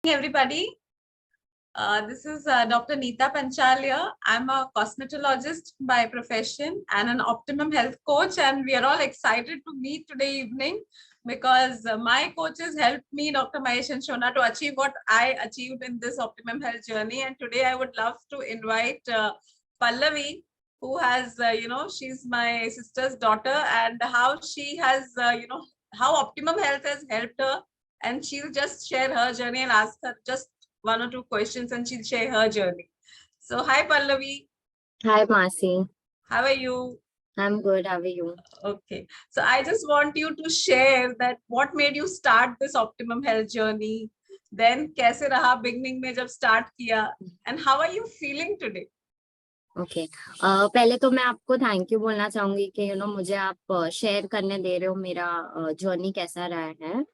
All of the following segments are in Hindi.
Everybody. This is Dr. Neeta Panchalia. I'm a cosmetologist by profession and an Optimum Health coach, and we are all excited to meet today evening because my coaches helped me, Dr. Mahesh and Shona, to achieve what I achieved in this Optimum Health journey. And today I would love to invite Pallavi, who has, she's my sister's daughter, and how she has, how Optimum Health has helped her. And she'll just share her journey and ask her just one or two questions and she'll share her journey. So hi Pallavi. Hi Masi. How are you? I'm good. How are you? Okay. So I just want you to share that what made you start this Optimum Health journey? Then कैसे रहा beginning में जब start किया? And how are you feeling today? Okay पहले तो मैं आपको थैंक यू बोलना चाहूंगी कि मुझे आप शेयर करने दे रहे हो मेरा जर्नी कैसा रहा है।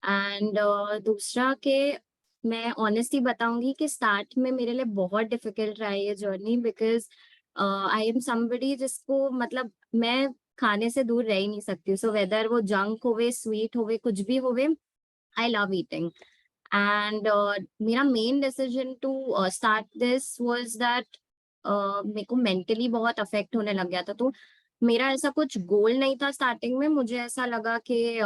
एंड दूसरा कि मैं ऑनेस्टली बताऊंगी कि स्टार्ट में मेरे लिए बहुत डिफिकल्ट रहा है ये journey, because I am somebody जिसको मतलब मैं खाने से दूर रह ही नहीं सकती। सो वेदर वो जंक होवे, स्वीट होवे, कुछ भी होवे, आई लव ईटिंग। एंड मेरा main decision to start this was that मेरे को मेंटली बहुत अफेक्ट होने लग गया था। तो मेरा ऐसा कुछ गोल नहीं था स्टार्टिंग में। मुझे ऐसा लगा कि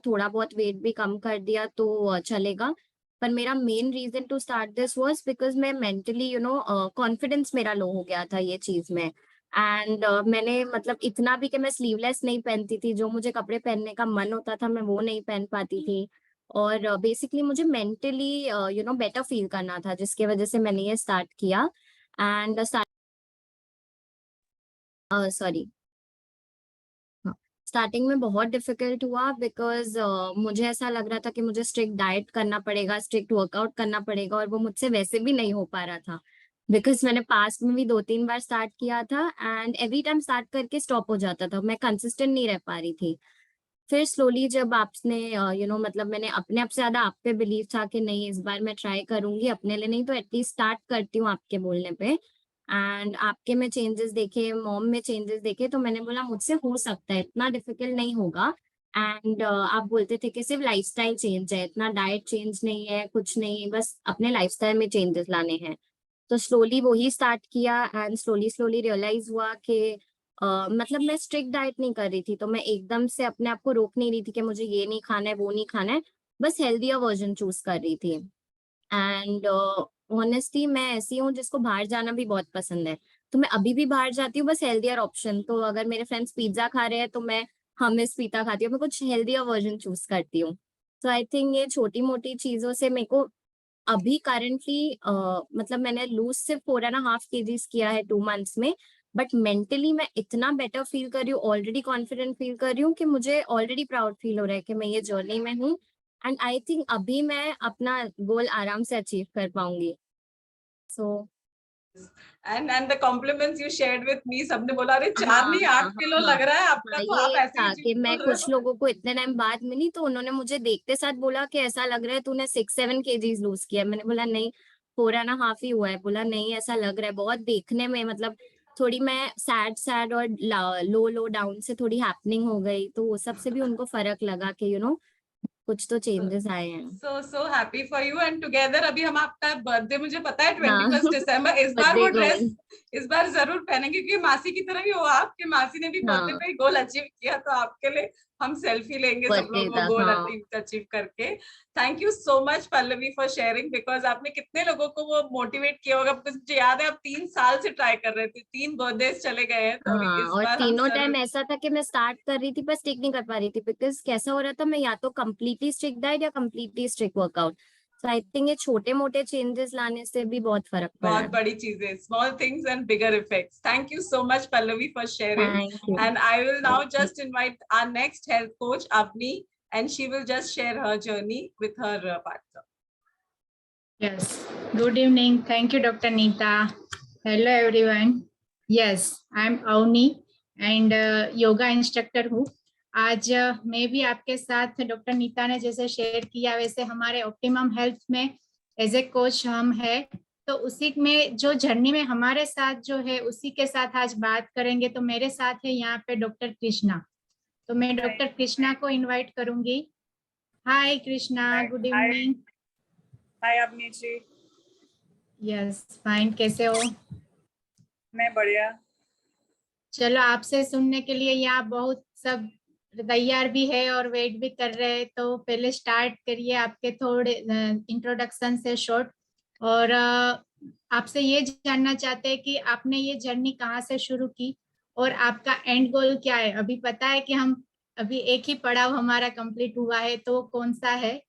थोड़ा बहुत वेट भी कम कर दिया तो चलेगा। पर मेरा main reason to start this was because मैं मेंटली कॉन्फिडेंस मेरा लो हो गया था ये चीज में। एंड मैंने मतलब इतना भी कि मैं स्लीवलेस नहीं पहनती थी, जो मुझे कपड़े पहनने का मन होता था मैं वो नहीं पहन पाती थी। और बेसिकली मुझे मेंटली बेटर फील करना था, जिसकी वजह से मैंने ये स्टार्ट किया। एंड सॉरी, स्टार्टिंग में बहुत डिफिकल्ट हुआ बिकॉज मुझे ऐसा लग रहा था कि मुझे स्ट्रिक्ट डाइट करना पड़ेगा, स्ट्रिक्ट वर्कआउट करना पड़ेगा, और वो मुझसे वैसे भी नहीं हो पा रहा था बिकॉज मैंने पास्ट में भी 2-3 बार स्टार्ट किया था एंड एवरी टाइम स्टार्ट करके स्टॉप हो जाता था, मैं कंसिस्टेंट नहीं रह पा रही थी। फिर स्लोली जब आपने मतलब मैंने अपने आप से ज्यादा आप पे बिलीव था कि नहीं इस बार मैं ट्राई करूंगी, अपने लिए नहीं तो एटलीस्ट स्टार्ट करती हूँ आपके बोलने पे। एंड आपके में चेंजेस देखे, मॉम में चेंजेस देखे, तो मैंने बोला मुझसे हो सकता है, इतना डिफिकल्ट नहीं होगा। एंड आप बोलते थे कि सिर्फ लाइफस्टाइल चेंज है, इतना डाइट चेंज नहीं है, कुछ नहीं, बस अपने लाइफस्टाइल में चेंजेस लाने हैं। तो स्लोली वही स्टार्ट किया एंड स्लोली स्लोली रियलाइज हुआ कि मतलब मैं स्ट्रिक्ट डाइट नहीं कर रही थी, तो मैं एकदम से अपने आप को रोक नहीं रही थी कि मुझे ये नहीं खाना है वो नहीं खाना है, बस हेल्दियर वर्जन चूज कर रही थी। एंड ऑनेस्टली मैं ऐसी हूँ जिसको बाहर जाना भी बहुत पसंद है, तो मैं अभी भी बाहर जाती हूँ, बस हेल्दियर ऑप्शन। तो अगर मेरे फ्रेंड्स पिज्जा खा रहे हैं तो मैं हमस पीता खाती हूँ, मैं कुछ हेल्दियर वर्जन चूज करती हूँ। तो आई थिंक ये छोटी मोटी चीजों से मेरे को अभी करंटली मतलब मैंने लूज सिर्फ 4.5 kgs किया है 2 months में, बट मेंटली मैं इतना बेटर फील कर रही हूँ, ऑलरेडी कॉन्फिडेंट फील कर रही हूँ कि मुझे ऑलरेडी प्राउड फील हो रहा है कि मैं ये जर्नी में हूँ। एंड आई थिंक अभी मैं अपना गोल आराम से अचीव कर पाऊंगी। सो and the compliments you shared with me, सबने बोला अरे 4 नहीं 8 किलो लग रहा है आपका, तो आप ये ऐसे ही था झूठ कि मैं बोल रहे कुछ हो। लोगों को इतने टाइम बाद मिली तो उन्होंने मुझे देखते साथ बोला कि ऐसा लग रहा है तूने 6-7 kgs लूज किया। मैंने बोला नहीं, 4.5 ही हुआ है। बोला नहीं ऐसा लग रहा है बहुत देखने में, मतलब थोड़ी मैं सैड सैड और लो लो डाउन से थोड़ी हैपनिंग हो गई, तो वो सब से भी उनको फर्क लगा कि कुछ तो चेंजेस आए हैं। so happy for you and together अभी हम आपका बर्थडे, मुझे पता है हाँ 21 दिसंबर, इस बार बर्थडे वो ड्रेस गर्ल। इस बार जरूर पहनेंगे क्योंकि मासी की तरह ही हो आप, कि मासी ने भी बर्थडे हाँ पे ही गोल अचीव किया, तो आपके लिए हम सेल्फी लेंगे सब बर्थडे लोग वो था गोल हाँ। अचीव करके। Thank you so much Pallavi for sharing, because आपने कितने लोगों को वो मोटिवेट किया होगा, बिकॉज मुझे याद है आप 3 साल से ट्राई कर रहे थे, 3 बर्थडे चले गए हैं, तो अभी हाँ, इस और बार हम तीनों टाइम जरूर। ऐसा था कि मैं स्टार्ट कर रही थी पर स्टिक नहीं कर पा रही थी, बिकॉज कैसा हो रहा था, मैं या तो कम्प्लीटली स्ट्रिक्ट डाइट या completely strict workout. So I think ये छोटे मोटे चेंजेस लाने से भी बहुत फर्क पड़ा बहुत है। बड़ी चीजें, small things and bigger effects. Thank you so much Pallavi for sharing, thank you. And I will now just invite our next health coach Avni, and she will just share her journey with her partner. Yes. Good evening. Thank you, Dr. Neeta. Hello, everyone. Yes, I'm Avni and yoga instructor हूँ। आज मैं भी आपके साथ डॉक्टर नीता ने जैसे शेयर किया वैसे हमारे ऑप्टिमम हेल्थ में एज ए कोच हम है, तो उसी में जो जर्नी में हमारे साथ जो है उसी के साथ आज बात करेंगे। तो मेरे साथ है यहाँ पे डॉक्टर कृष्णा, तो मैं डॉक्टर कृष्णा को इनवाइट करूंगी। हाय कृष्णा, गुड इवनिंग। हाय अवनी जी। यस फाइन, कैसे हो? मैं बढ़िया। चलो, आपसे सुनने के लिए यहाँ बहुत सब तैयार भी है और वेट भी कर रहे हैं, तो पहले स्टार्ट करिए आपके थोड़े इंट्रोडक्शन से शॉर्ट। और आपसे ये जानना चाहते हैं कि आपने ये जर्नी कहाँ से शुरू की और आपका एंड गोल क्या है। अभी पता है कि हम अभी एक ही पड़ाव हमारा कंप्लीट हुआ है, तो कौन सा है,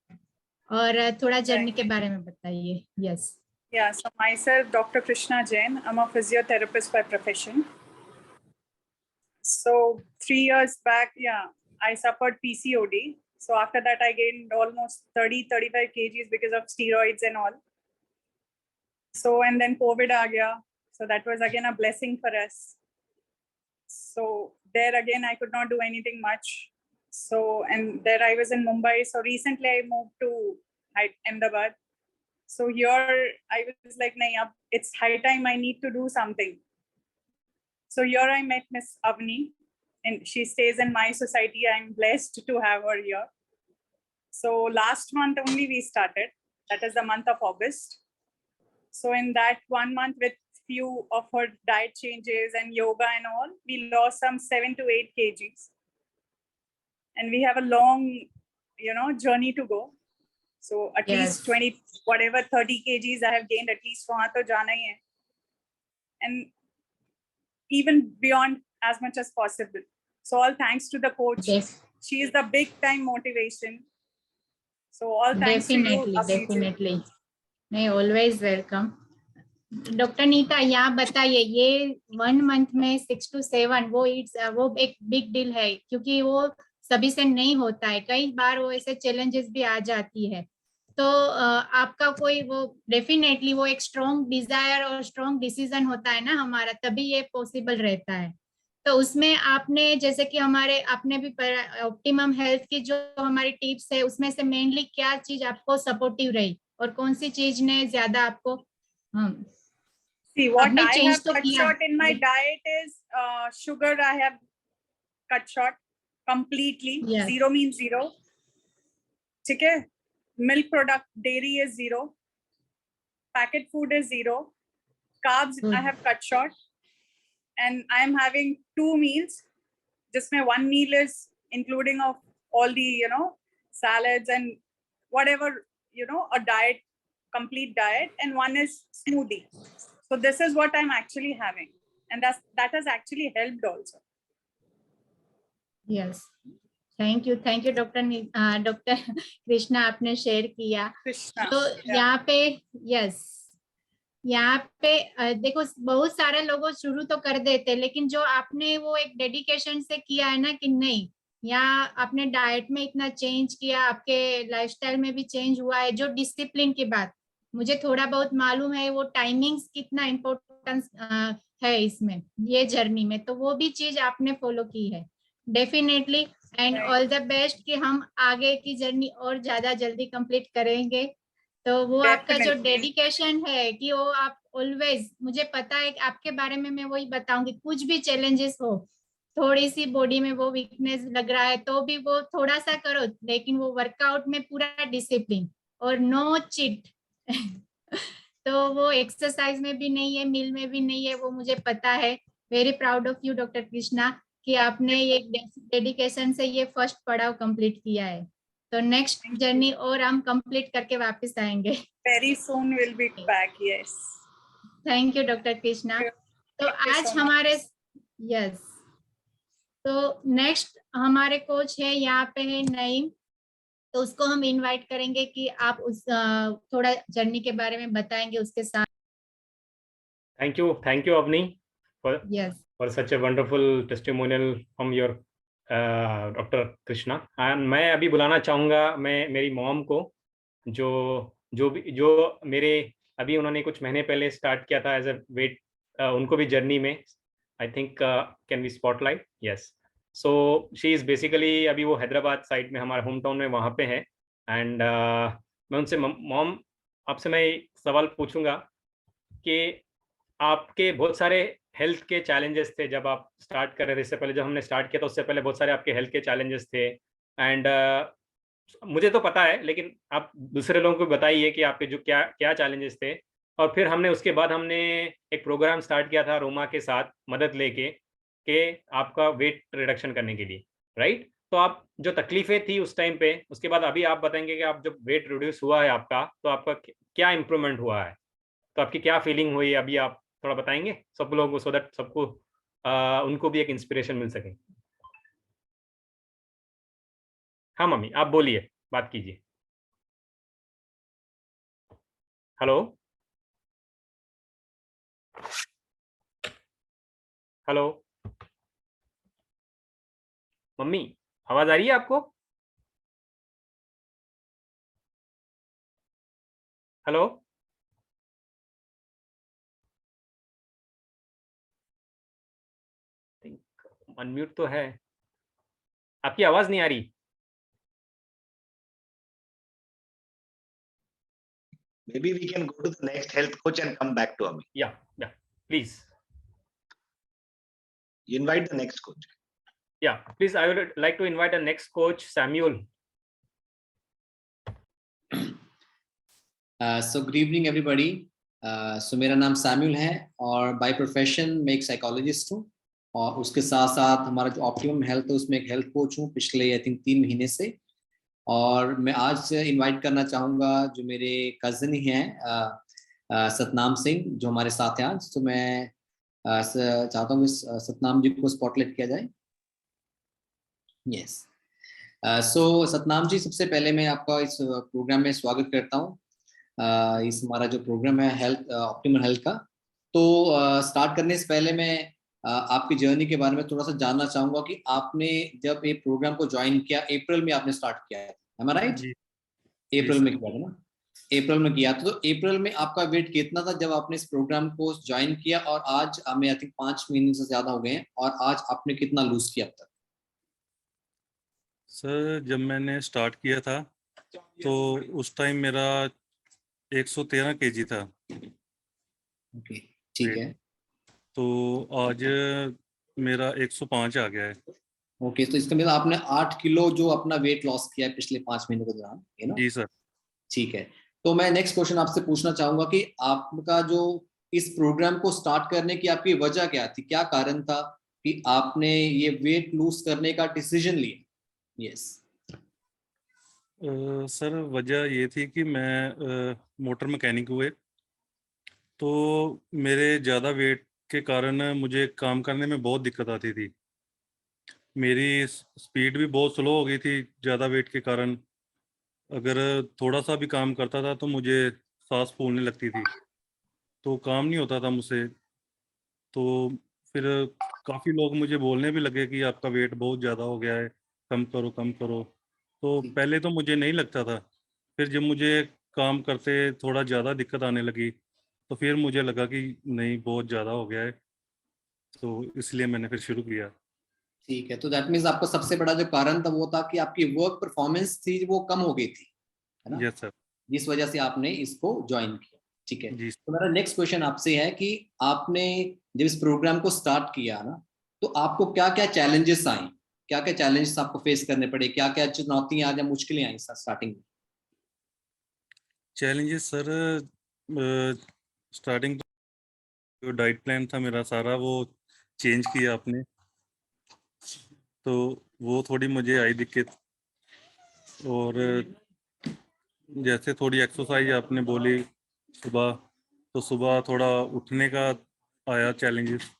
और थोड़ा जर्नी के बारे में बताइए। Yes. Yeah, so myself, Dr. Krishna Jain. I'm a physiotherapist by profession. So 3 years back, yeah, I suffered PCOD. So after that, I gained almost 30-35 kgs because of steroids and all. So and then COVID aa gaya. So that was again a blessing for us. So there again, I could not do anything much. So and there I was in Mumbai. So recently I moved to Ahmedabad. So here I was like, nahi, it's high time I need to do something. So here I met Miss Avni, and she stays in my society. I'm blessed to have her here. So last month only we started. That is the month of August. So in that 1 month, with few of her diet changes and yoga and all, we lost some 7 to 8 kgs. And we have a long, journey to go. So at Yes. least 20, whatever 30 kgs I have gained, at least wahan to jana hi hai. And even beyond as much as possible. So all thanks to the coach. Yes. She is the big time motivation. So all thanks to you, Avni ji. Definitely नहीं, ऑलवेज वेलकम। डॉक्टर नीता, यहाँ बताइए, ये 1 मंथ में 6 to 7 वो एक बिग डील है, क्योंकि वो सभी से नहीं होता है। कई बार वो ऐसे चैलेंजेस भी आ जाती है, तो आपका कोई वो डेफिनेटली वो एक स्ट्रॉन्ग डिजायर और स्ट्रॉन्ग डिसीजन होता है ना हमारा, तभी ये पॉसिबल रहता है। तो उसमें आपने जैसे कि आपने भी ऑप्टिमम हेल्थ की जो हमारी टिप्स है, उसमें से मेनली क्या चीज आपको सपोर्टिव रही और कौन सी चीज ने ज्यादा आपको See, what आपने I change have तो cut किया। short in my diet is sugar. I have cut short completely. Yes. Zero means zero. Okay. Milk product, dairy is zero. Packet food is zero. Carbs Good. I have cut short. And I am having 2 meals. Just my 1 meal is including of all the, salads and whatever, a diet, complete diet, and one is smoothie. So this is what I'm actually having. And that has actually helped also. Yes, thank you doctor Krishna, आपने शेयर किया। Krishna. तो Yeah. यहाँ पे यहाँ पे देखो, बहुत सारे लोग शुरू तो कर देते, लेकिन जो आपने वो एक डेडिकेशन से किया है ना कि नहीं, यहाँ आपने डाइट में इतना चेंज किया, आपके लाइफस्टाइल में भी चेंज हुआ है, जो डिसिप्लिन की बात मुझे थोड़ा बहुत मालूम है, वो टाइमिंग्स कितना इम्पोर्टेंस है इसमें, ये जर्नी में, तो वो भी चीज आपने फॉलो की है definitely. And all the best कि हम आगे की जर्नी और ज्यादा जल्दी कंप्लीट करेंगे। तो वो आपका जो डेडिकेशन है कि वो आप ऑलवेज, मुझे पता है कि आपके बारे में मैं वही बताऊंगी, कुछ भी चैलेंजेस हो, थोड़ी सी बॉडी में वो वीकनेस लग रहा है तो भी वो थोड़ा सा करो, लेकिन वो वर्कआउट में पूरा डिसिप्लिन और नो चिट तो वो एक्सरसाइज में भी नहीं है, मील में भी नहीं है, वो मुझे पता है। Very proud of you doctor Krishna कि आपने ये डेडिकेशन से ये फर्स्ट पड़ाव कंप्लीट किया है। तो नेक्स्ट जर्नी और हम कंप्लीट करके वापस आएंगे। Very soon we'll be back. Yes. Thank you doctor Krishna. तो आज हमारे यस, तो नेक्स्ट हमारे कोच है यहाँ पे है नईम, तो उसको हम इनवाइट करेंगे कि आप उस थोड़ा जर्नी के बारे में बताएंगे उसके साथ। Thank you, Avni, yes for such a wonderful testimonial from your Dr. Krishna. And मैं अभी बुलाना चाहूँगा मेरी मॉम को, जो मेरे अभी उन्होंने कुछ महीने पहले स्टार्ट किया था एज अ वेट, उनको भी जर्नी में I think can we spotlight. Yes, so she is basically अभी वो हैदराबाद साइड में, हमारे होम टाउन में वहाँ पे है। एंड मैं उनसे, मॉम आपसे मैं सवाल पूछूंगा कि आपके बहुत सारे हेल्थ के चैलेंजेस थे जब आप स्टार्ट कर रहे थे। इससे पहले जब हमने स्टार्ट किया था उससे पहले बहुत सारे आपके हेल्थ के चैलेंजेस थे, एंड मुझे तो पता है, लेकिन आप दूसरे लोगों को बताइए कि आपके जो क्या क्या चैलेंजेस थे। और फिर हमने उसके बाद हमने एक प्रोग्राम स्टार्ट किया था रोमा के साथ मदद लेके कि आपका वेट रिडक्शन करने के लिए, राइट। तो आप जो तकलीफें थी उस टाइम पे, उसके बाद अभी आप बताएंगे कि आप जब वेट रिड्यूस हुआ है आपका, तो आपका क्या इम्प्रूवमेंट हुआ है, तो आपकी क्या फीलिंग हुई, अभी आप थोड़ा बताएंगे सब लोगों को, सो दैट सबको उनको भी एक इंस्पिरेशन मिल सके। हाँ मम्मी, आप बोलिए, बात कीजिए। हेलो हेलो मम्मी, आवाज आ रही है आपको? हेलो, अनम्यूट तो है, आपकी आवाज नहीं आ रही। Maybe we can go to the next health coach and come back to Ami. या please, You invite the next coach. या प्लीज, I would like to invite a next coach Samuel. So good evening everybody. So मेरा नाम सैम्यूल है और बाय प्रोफेशन मैं एक साइकोलॉजिस्ट हूँ, और उसके साथ साथ हमारा जो ऑप्टिमम हेल्थ है उसमें एक हेल्थ कोच हूँ पिछले आई थिंक 3 महीने से। और मैं आज इनवाइट करना चाहूँगा जो मेरे कज़न ही हैं सतनाम सिंह, जो हमारे साथ हैं आज। तो मैं चाहता हूँ कि सतनाम जी को स्पॉटलाइट किया जाए। यस, सो सतनाम जी, सबसे पहले मैं आपका इस प्रोग्राम में स्वागत करता हूँ। इस हमारा जो प्रोग्राम है हेल्थ ऑप्टिमल हेल्थ का। तो स्टार्ट करने से पहले मैं आपकी जर्नी के बारे में थोड़ा सा जानना चाहूंगा कि आपने जब ये प्रोग्राम को ज्वाइन किया, अप्रैल में आपने स्टार्ट किया है, am I right? अप्रैल में किया था ना? अप्रैल में किया तो अप्रैल में आपका वेट कितना था जब आपने इस प्रोग्राम को ज्वाइन किया, और आज हमें आई थिंक 5 महीने से ज्यादा हो गए हैं, और आज आपने कितना लूज किया अब तक? सर जब मैंने स्टार्ट किया था तो उस टाइम मेरा 113 केजी था। ओके, ठीक है। तो आज मेरा 105 आ गया है। ओके, तो इसका मतलब आपने 8 किलो जो अपना वेट लॉस किया है पिछले 5 महीने के दौरान, है ना? जी सर। ठीक है। तो मैं नेक्स्ट क्वेश्चन आपसे पूछना चाहूंगा कि आपका जो इस प्रोग्राम को स्टार्ट करने की आपकी वजह क्या थी, क्या कारण था कि आपने ये वेट लूज करने का डिसीजन लिया? यस सर वजह ये थी कि मैं मोटर मैकेनिक हुए, तो मेरे ज़्यादा वेट के कारण मुझे काम करने में बहुत दिक्कत आती थी। मेरी स्पीड भी बहुत स्लो हो गई थी ज़्यादा वेट के कारण। अगर थोड़ा सा भी काम करता था तो मुझे सांस फूलने लगती थी, तो काम नहीं होता था मुझसे। तो फिर काफ़ी लोग मुझे बोलने भी लगे कि आपका वेट बहुत ज़्यादा हो गया है, कम करो कम करो। तो पहले तो मुझे नहीं लगता था, फिर जब मुझे काम करते थोड़ा ज़्यादा दिक्कत आने लगी तो फिर मुझे लगा कि नहीं, बहुत ज़्यादा हो गया है, तो इसलिए मैंने फिर शुरू किया। ठीक है। तो दैट मीन्स आपका सबसे बड़ा जो कारण था वो था कि आपकी वर्क परफॉर्मेंस थी वो कम हो गई थी, है ना? Yes sir. जिस वजह से आपने इसको ज्वाइन किया। ठीक है। जी तो मेरा नेक्स्ट क्वेश्चन आपसे है कि आपने जब इस प्रोग्राम को स्टार्ट किया ना, तो आपको क्या क्या चैलेंजेस आए, क्या क्या चैलेंजेस आपको फेस करने पड़े, क्या क्या चुनौतियां या मुश्किलें आई स्टार्टिंग में? चैलेंजेस सर, स्टार्टिंग जो डाइट प्लान था मेरा सारा वो चेंज किया आपने, तो वो थोड़ी मुझे आई दिक्कत। और जैसे थोड़ी एक्सरसाइज आपने बोली सुबह, तो सुबह थोड़ा उठने का आया चैलेंजेस।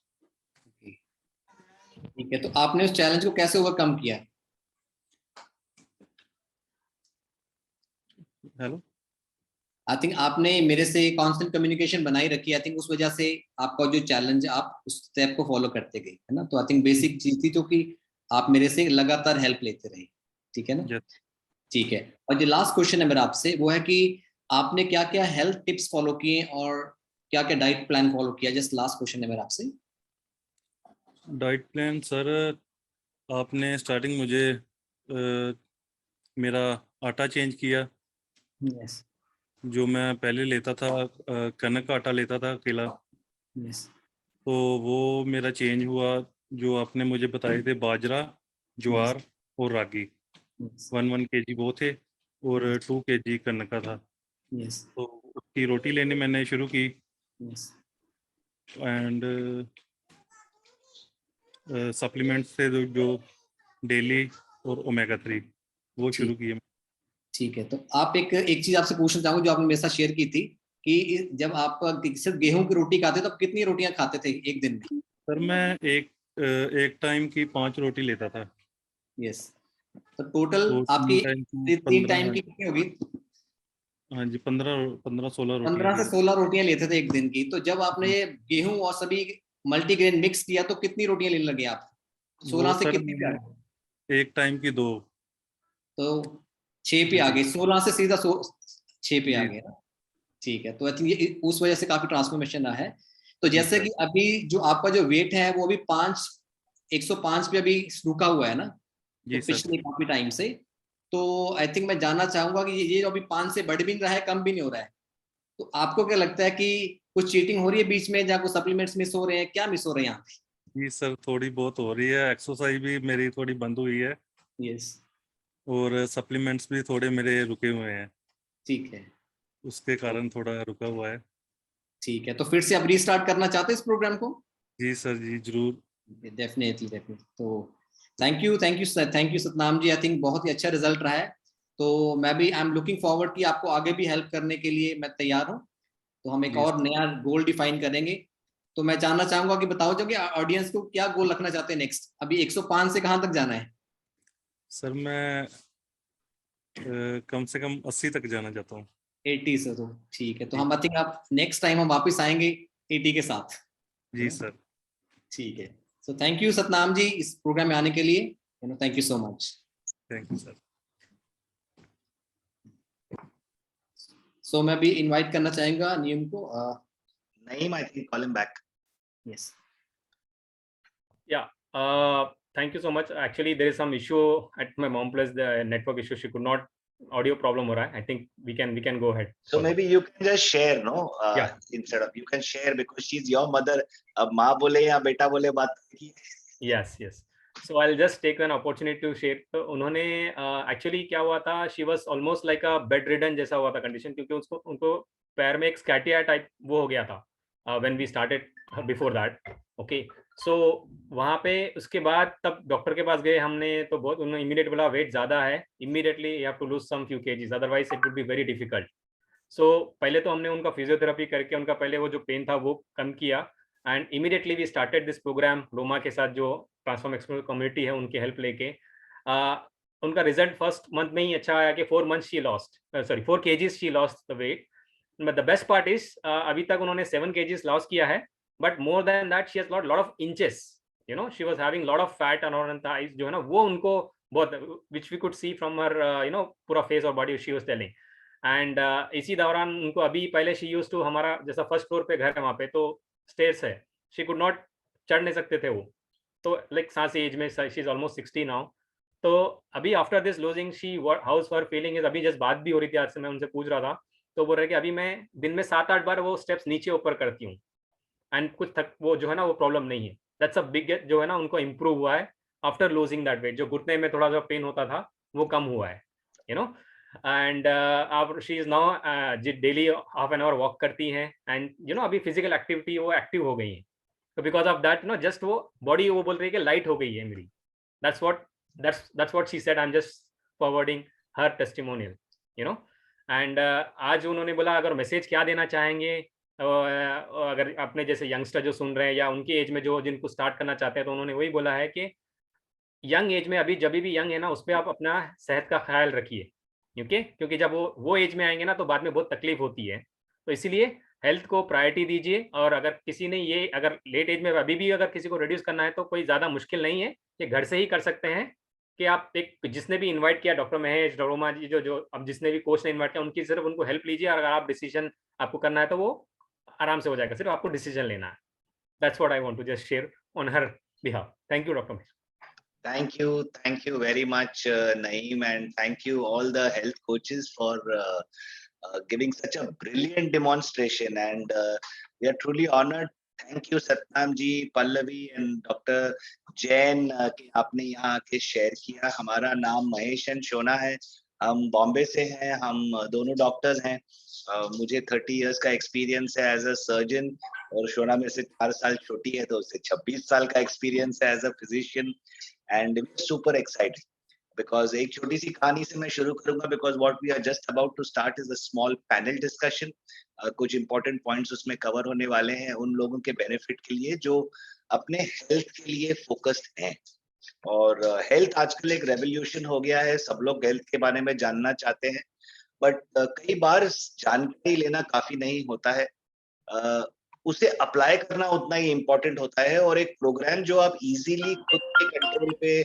ठीक है। तो आपने उस चैलेंज को कैसे ओवरकम किया? हेलो, आई थिंक आपने मेरे से कांस्टेंट कम्युनिकेशन बनाई रखी है। आई थिंक उस वजह से आपका जो चैलेंज है आप उस स्टेप को फॉलो करते गए, है ना? तो आई थिंक बेसिक चीज थी जो कि आप मेरे से लगातार हेल्प लेते रहे। ठीक है ना? यस। ठीक है। और जो लास्ट क्वेश्चन है मेरा आपसे वो है कि आपने क्या क्या हेल्थ टिप्स फॉलो किए और क्या क्या डाइट प्लान फॉलो किया? जस्ट लास्ट क्वेश्चन है मेरा आपसे। डाइट प्लान सर, आपने स्टार्टिंग मुझे मेरा आटा चेंज किया। यस जो मैं पहले लेता था कनक का आटा लेता था अकेला, यस तो वो मेरा चेंज हुआ। जो आपने मुझे बताए थे बाजरा, यस ज्वार और रागी, Yes. 1 kg वो थे और 2 kg कन्न का था। Yes. तो उसकी रोटी लेनी मैंने शुरू की Yes. एंड सप्लीमेंट्स थे जो डेली और ओमेगा 3 वो शुरू किए। ठीक है, तो आप एक चीज आपसे पूछना चाहूंगा जो आपने मेरे साथ शेयर की थी कि जब आप सिर्फ गेहूं की रोटी खाते तो आप कितनी रोटियां खाते थे एक दिन में? सर मैं एक टाइम की 5 रोटी लेता था। यस, तो टोटल तो आपकी 3 टाइम की 15 कितनी होगी? हाँ जी 15-16 रोटियां 15 से थी। 16 रोटियां लेते थे एक दिन की। तो जब आपने गेहूं और सभी मल्टीग्रेन मिक्स किया तो कितनी रोटियां लेने लगे आप? 16 वो से सर कितनी पे आ गए? एक टाइम की 2। तो 6 पे आ गए, 16 से सीधा 6 पे आ जी गए ना। ठीक है, तो आई थिंक ये उस वजह से काफी ट्रांसफॉर्मेशन आया है। तो जी जैसे सर। कि अभी जो आपका जो वेट है वो अभी 105 पे अभी रुका हुआ है ना, तो जी सर। पिछले काफी टाइम से। तो आई थिंक मैं जानना चाहूंगा कि ये जो अभी 5 से बढ़ भी नहीं रहा है, कम भी नहीं हो रहा है, तो आपको क्या लगता है कि कुछ चीटिंग हो रही है बीच में, या कुछ सप्लीमेंट्स मिस हो रहे हैं, क्या मिस हो रहे हैं यहाँ जी सर थोड़ी बहुत हो रही है, एक्सरसाइज भी मेरी थोड़ी बंद हुई है पे? यस, और सप्लीमेंट्स भी थोड़े मेरे रुके हुए हैं, ठीक है। उसके कारण थोड़ा रुका हुआ है। ठीक है, तो फिर से आप रीस्टार्ट करना चाहते हैं इस प्रोग्राम को? जी सर जी जरूर। Definitely definitely. तो thank you Satnam ji, I think बहुत ही अच्छा रिजल्ट रहा है। तो मैं भी आई एम लुकिंग फॉरवर्ड कि आपको आगे भी हेल्प करने के लिए मैं तैयार हूँ। तो हम एक जी और नया गोल डिफाइन करेंगे। तो मैं जानना चाहूंगा कि बताओ जो कि ऑडियंस को क्या गोल रखना चाहते हैं नेक्स्ट, अभी 105 से कहाँ तक जाना है? सर मैं कम से कम 80 तक जाना चाहता हूँ। 80 से? तो ठीक है, तो जी। हम आई थिंक आप नेक्स्ट टाइम हम वापस आएंगे 80 के साथ, है जी ना? सर। ठीक है। So thank you Satnam ji इस प्रोग्राम में आने के लिए, thank you so much. Thank you sir. So मैं भी इनवाइट करना चाहूंगा नियम को। Naeem, I think call him back. Yes, Yeah. Thank you so much. Actually, there is some issue at my mom place. The network issue. She could not. Audio problem हो रहा है. I think we can go ahead. So maybe you can just share, no? Yeah. Instead of you can share because she's your mother. अब माँ बोले या बेटा बोले बात की। Yes, yes. So I'll just take an opportunity to share. तो उन्होंने actually क्या हुआ था? She was almost like a bedridden जैसा हुआ था condition, क्योंकि उनको पैर में एक स्कैटिया टाइप वो हो गया था when we started before that. Okay. So वहाँ पे उसके बाद तब डॉक्टर के पास गए हमने, तो बहुत उन्होंने इमीडिएट बोला वेट ज़्यादा है, immediately you have to lose some few KGs, otherwise it would be very difficult. So पहले तो हमने उनका फिजियोथेरेपी करके उनका पहले वो जो पेन था वो कम किया, and immediately we started this program Roma के साथ, जो ट्रांसफॉर्म एक्सप्लोर कम्युनिटी है उनकी हेल्प लेके। उनका रिजल्ट फर्स्ट मंथ में ही अच्छा आया कि 4 months she lost 4 kgs she lost the weight. But the best part is अभी तक उन्होंने 7 kgs लॉस किया है, but more than that she has lot lot of inches, you know she was having lot of fat around thighs, जो है ना वो उनको बहुत, which we could see from her you know पूरा फेस और body she was telling. And इसी दौरान उनको अभी पहले शी यूज्ड टू, हमारा जैसा फर्स्ट फ्लोर पे घर है वहाँ पे तो स्टेयर्स है, शी कुड नॉट चढ़ नहीं सकते थे वो, तो लाइक सांस एज में शी इज ऑलमोस्ट 60 नाउ। तो अभी after this losing she house her feeling is, अभी जस्ट बात भी हो रही थी आज से, मैं उनसे पूछ रहा था, तो बोल रहे कि अभी मैं दिन में 7-8 बार वो स्टेप्स नीचे ऊपर करती हूँ, एंड कुछ थक वो जो है ना वो प्रॉब्लम नहीं है। दैट्स अ बिग जो है ना उनको इम्प्रूव हुआ है आफ्टर लूजिंग दैट वेट, जो घुटने में थोड़ा सा पेन होता था वो कम हुआ है, यू नो। एंड आप she is now daily half an hour walk करती हैं, एंड यू नो अभी फिजिकल एक्टिविटी वो एक्टिव हो गई है, तो because of that know just वो बॉडी वो बोल रही है कि लाइट हो गई है मेरी। That's what she said, I am just forwarding her testimonial, you know. And आज उन्होंने बोला अगर मैसेज क्या देना चाहेंगे, अगर अपने जैसे यंगस्टर जो सुन रहे हैं या उनकी एज में जो जिनको स्टार्ट करना चाहते हैं, तो उन्होंने वही बोला है कि यंग एज में, अभी जब भी यंग है ना उस पर आप अपना सेहत का ख्याल रखिए, क्योंकि जब वो एज में आएंगे ना तो बाद में बहुत तकलीफ होती है, तो इसीलिए हेल्थ को प्रायोरिटी दीजिए। और अगर किसी ने ये अगर लेट एज में अभी भी अगर किसी को रिड्यूस करना है तो कोई ज़्यादा मुश्किल नहीं है, ये घर से ही कर सकते हैं। कि आप एक जिसने भी इनवाइट किया, डॉक्टर महेश, रोमा जी, जो अब जिसने भी कोच ने इनवाइट किया, उनकी सिर्फ उनको हेल्प लीजिए, और अगर आप डिसीजन आपको करना है तो वो आराम से हो जाएगा, सिर्फ आपको डिसीजन लेना है। That's what I want to just share on her behalf. Thank you doctor Mahesh. Thank you very much, Naeem, and thank you all the health coaches for giving such a brilliant demonstration. And we are truly honored thank you Satnam ji, Pallavi and doctor Jain कि आपने यहाँ आके शेयर किया। हमारा नाम महेश एंड शोना है, हम बॉम्बे से हैं, हम दोनों डॉक्टर्स हैं। मुझे 30 इयर्स का एक्सपीरियंस है एज अ सर्जन और शोना में से 4 साल छोटी है, तो उससे 26 साल का एक्सपीरियंस है as a physician and super excited because एक छोटी सी कहानी से मैं शुरू करूंगा because what we are just about to start is a small panel discussion. कुछ इंपॉर्टेंट पॉइंट्स उसमें कवर होने वाले हैं उन लोगों के बेनिफिट के लिए जो अपने हेल्थ के लिए फोकस्ड हैं। और हेल्थ आजकल एक रेवोल्यूशन हो गया है, सब लोग हेल्थ के बारे में जानना चाहते हैं, बट कई बार जानकारी लेना काफी नहीं होता है, उसे अप्लाई करना उतना ही इम्पोर्टेंट होता है। और एक प्रोग्राम जो आप इजीली खुद के कंट्रोल पे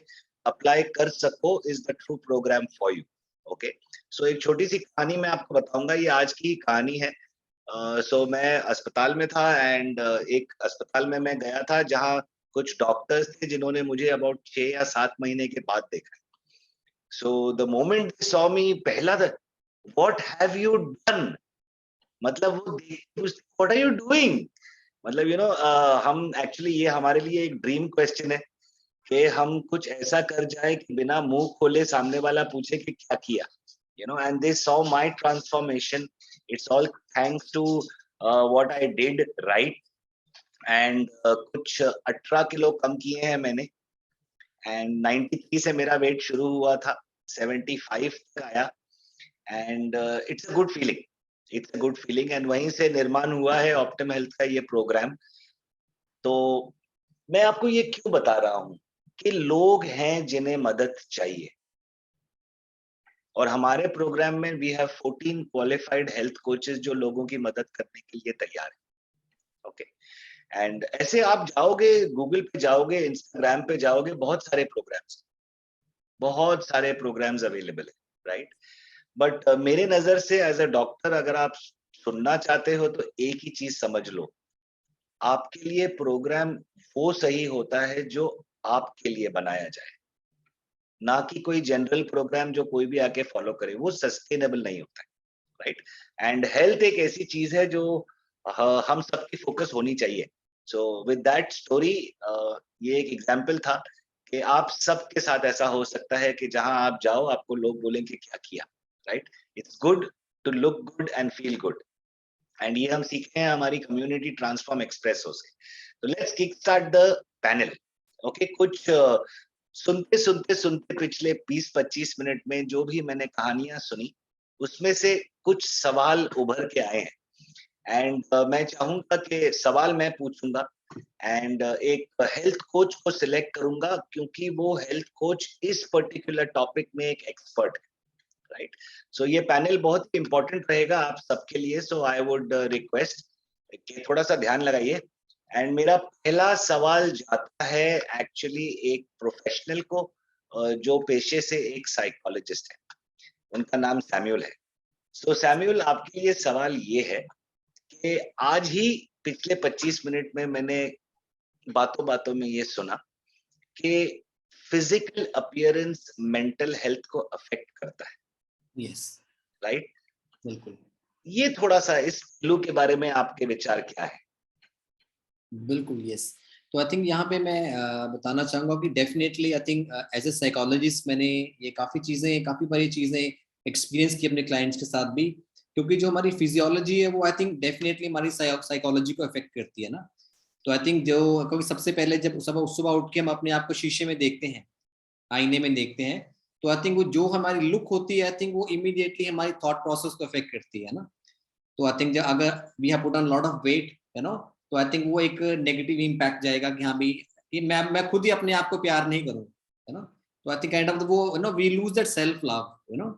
अप्लाई कर सको is the true programme for you. Okay, so एक छोटी सी कहानी मैं आपको बताऊंगा, ये आज की कहानी है। सो मैं अस्पताल में था एंड एक अस्पताल में मैं गया था जहाँ कुछ डॉक्टर्स थे जिन्होंने मुझे अबाउट 6 या 7 महीने के बाद देखा। So the moment they saw me, पहला था व्हाट हैव यू डन, मतलब वो व्हाट आर यू डूइंग, मतलब यू नो हम एक्चुअली ये हमारे लिए एक ड्रीम क्वेश्चन है कि हम कुछ ऐसा कर जाए कि बिना मुंह खोले सामने वाला पूछे कि क्या किया, you know, and they saw my transformation. It's all thanks to what I did right. And कुछ 18 किलो कम किए हैं मैंने एंड 93 से मेरा वेट शुरू हुआ था, 75 तक आया and it's a good feeling, it's a good feeling and वहीं से निर्माण हुआ है ऑप्टिम हेल्थ का ये प्रोग्राम। तो मैं आपको ये क्यों बता रहा हूँ कि लोग हैं जिन्हें मदद चाहिए और हमारे प्रोग्राम में we have 14 qualified health coaches जो लोगों की मदद करने के लिए तैयार है। ओके, एंड ऐसे आप जाओगे, गूगल पे जाओगे, इंस्टाग्राम पे जाओगे, बहुत सारे प्रोग्राम्स अवेलेबल है, राइट। बट मेरे नजर से एज अ डॉक्टर अगर आप सुनना चाहते हो तो एक ही चीज समझ लो, आपके लिए प्रोग्राम वो सही होता है जो आपके लिए बनाया जाए, ना कि कोई जनरल प्रोग्राम जो कोई भी आके फॉलो करे, वो सस्टेनेबल नहीं होता है, राइट। एंड हेल्थ एक ऐसी चीज है जो हम सबकी फोकस होनी चाहिए। सो विद दैट स्टोरी, ये एक एग्जांपल था कि आप सबके साथ ऐसा हो सकता है कि जहां आप जाओ आपको लोग बोलेंगे क्या किया, right. It's good to look good and feel good, and ये हम सीखे हैं हमारी कम्युनिटी ट्रांसफॉर्म एक्सप्रेसो से। तो let's kick start the panel. Okay, कुछ सुनते सुनते सुनते पिछले 20-25 मिनट में जो भी मैंने कहानियां सुनी उसमें से कुछ सवाल उभर के आए हैं एंड मैं चाहूंगा कि सवाल मैं पूछूंगा एंड एक हेल्थ कोच को सिलेक्ट करूंगा क्योंकि वो हेल्थ कोच इस पर्टिकुलर टॉपिक में एक एक्सपर्ट है, राइट। सो ये पैनल बहुत ही इंपॉर्टेंट रहेगा आप सबके लिए। सो आई वुड रिक्वेस्ट कि थोड़ा सा ध्यान लगाइए एंड मेरा पहला सवाल जाता है एक्चुअली एक प्रोफेशनल को जो पेशे से एक साइकोलॉजिस्ट है, उनका नाम सैम्यूल है। सो सैम्यूल, आपके लिए सवाल ये है कि आज ही पिछले 25 मिनट में मैंने बातों बातों में ये सुना कि फिजिकल अपीयरेंस मेंटल हेल्थ को अफेक्ट करता है, यस, राइट। बिल्कुल ये थोड़ा सा इस पहलू के बारे में आपके विचार क्या है? बिल्कुल, यस। तो आई थिंक यहाँ पे मैं बताना चाहूंगा कि definitely I think as a psychologist मैंने ये काफी बड़ी चीजें एक्सपीरियंस की अपने क्लाइंट्स के साथ भी, क्योंकि जो हमारी फिजियोलॉजी है वो आई थिंक डेफिनेटली हमारी साइकोलॉजी को अफेक्ट करती है ना। तो आई थिंक जो, क्योंकि सबसे पहले जब सुबह उठ के हम अपने आप को शीशे में देखते हैं, आईने में देखते हैं, तो आई थिंक वो जो हमारी लुक होती है आई थिंक वो इमीडिएटली हमारी थॉट प्रोसेस को अफेक्ट करती है ना। तो आई थिंक अगर we have put on lot of weight, you know, तो आई थिंक वो एक नेगेटिव इम्पैक्ट जाएगा कि हाँ भाई ये मैं खुद ही अपने आप को प्यार नहीं करूँ, है ना। तो आई थिंक काइंड ऑफ वो, you know, we lose that self love, you know.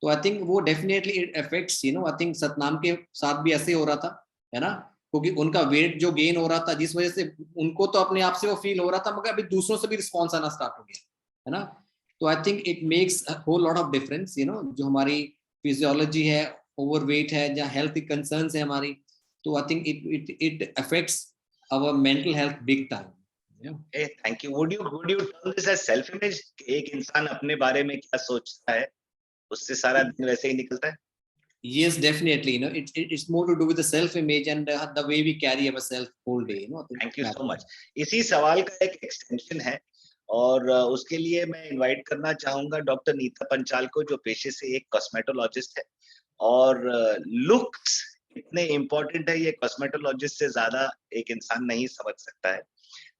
तो आई थिंक वो definitely it affects, you know. I think Satnam के साथ भी ऐसे हो रहा था, है ना, क्योंकि उनका वेट जो गेन हो रहा था जिस वजह से उनको तो अपने आप से वो फील हो रहा था, मगर अभी दूसरों से भी रिस्पॉन्स आना स्टार्ट हो गया, है ना। तो I think it makes whole lot of difference, you know, जो हमारी फिजियोलॉजी है, ओवरवेट है, जहाँ हेल्थ कंसर्न्स है हमारी, तो I think it affects our mental health big time. Thank you. Would you turn this as self image? एक इंसान अपने बारे में क्या सोचता है उससे सारा दिन वैसे ही निकलता है। Yes, definitely. You know, it's more to do with the self-image and the way we carry ourselves whole day. You know. Thank you so much. इसी सवाल का एक एक्सटेंशन है और उसके लिए मैं इनवाइट करना चाहूंगा डॉक्टर नीता पंचाल को, जो पेशे से एक कॉस्मेटोलॉजिस्ट है और लुक्स इतने इम्पोर्टेंट है, ये कॉस्मेटोलॉजिस्ट से ज्यादा एक इंसान नहीं समझ सकता है.